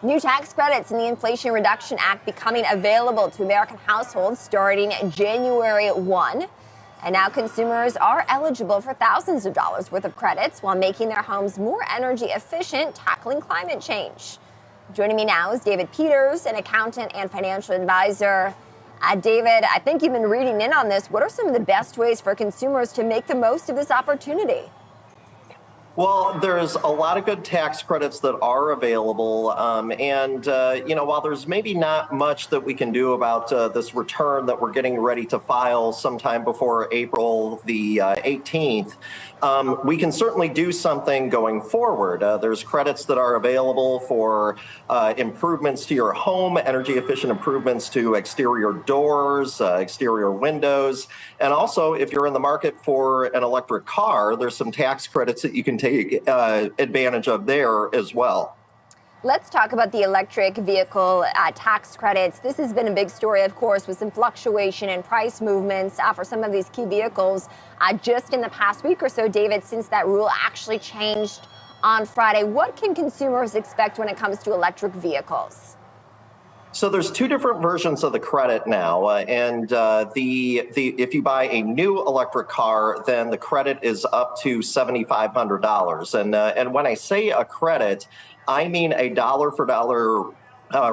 New tax credits in the Inflation Reduction Act becoming available to American households starting January 1. And now consumers are eligible for thousands of dollars worth of credits while making their homes more energy efficient, tackling climate change. Joining me now is David Peters, an accountant and financial advisor. David, I think you've been reading in on this. What are some of the best ways for consumers to make the most of this opportunity? Well, there's a lot of good tax credits that are available. While there's maybe not much that we can do about this return that we're getting ready to file sometime before April the 18th, we can certainly do something going forward. There's credits that are available for improvements to your home, energy efficient improvements to exterior doors, exterior windows. And also, if you're in the market for an electric car, there's some tax credits that you can take advantage of there as well. Let's talk about the electric vehicle tax credits. This has been a big story, of course, with some fluctuation in price movements for some of these key vehicles just in the past week or so, David, since that rule actually changed on Friday. What can consumers expect when it comes to electric vehicles? So there's two different versions of the credit now, if you buy a new electric car, then the credit is up to $7,500. And when I say a credit, I mean a dollar for dollar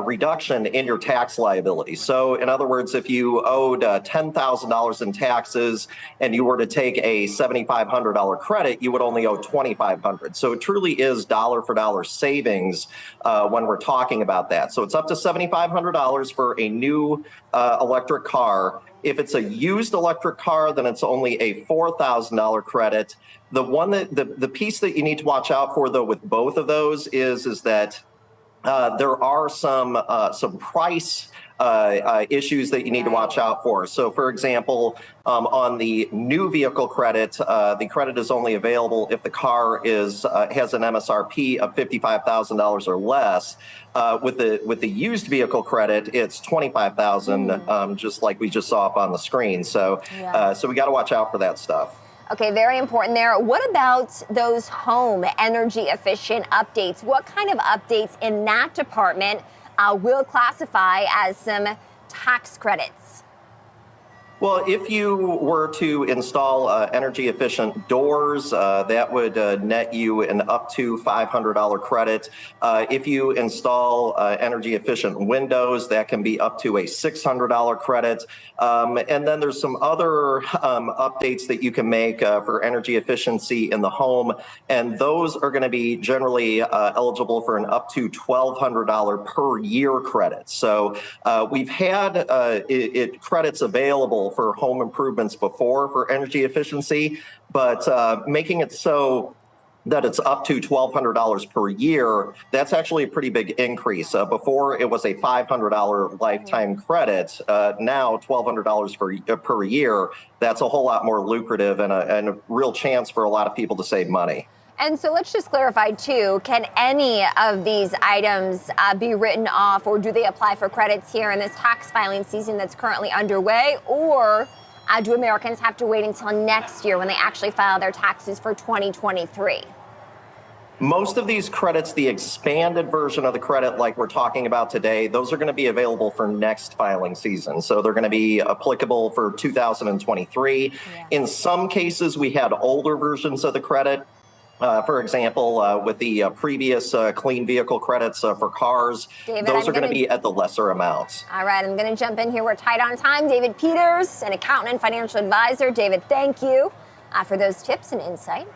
reduction in your tax liability. So in other words, if you owed $10,000 in taxes and you were to take a $7,500 credit, you would only owe $2,500. So it truly is dollar for dollar savings when we're talking about that. So it's up to $7,500 for a new electric car. If it's a used electric car, then it's only a $4,000 credit. The piece that you need to watch out for, though, with both of those is that there are some price issues that you need to watch out for. So, for example, on the new vehicle credit, the credit is only available if the car has an MSRP of $55,000 or less. With the used vehicle credit, it's $25,000, just like we just saw up on the screen. So we got to watch out for that stuff. Okay, very important there. What about those home energy efficient updates? What kind of updates in that department will classify as some tax credits? Well, if you were to install energy efficient doors, that would net you an up to $500 credit. If you install energy efficient windows, that can be up to a $600 credit. And then there's some other updates that you can make for energy efficiency in the home. And those are going to be generally eligible for an up to $1,200 per year credit. So we've had credits available for home improvements before for energy efficiency, but making it so that it's up to $1,200 per year, that's actually a pretty big increase. Before it was a $500 lifetime credit, now $1,200 per year, that's a whole lot more lucrative and a real chance for a lot of people to save money. And so let's just clarify, too, can any of these items be written off, or do they apply for credits here in this tax filing season that's currently underway, or do Americans have to wait until next year when they actually file their taxes for 2023? Most of these credits, the expanded version of the credit like we're talking about today, those are going to be available for next filing season. So they're going to be applicable for 2023. Yeah. In some cases, we had older versions of the credit. For example, with the previous clean vehicle credits for cars, David, those are going to be at the lesser amounts. All right, I'm going to jump in here. We're tight on time. David Peters, an accountant and financial advisor. David, thank you for those tips and insight.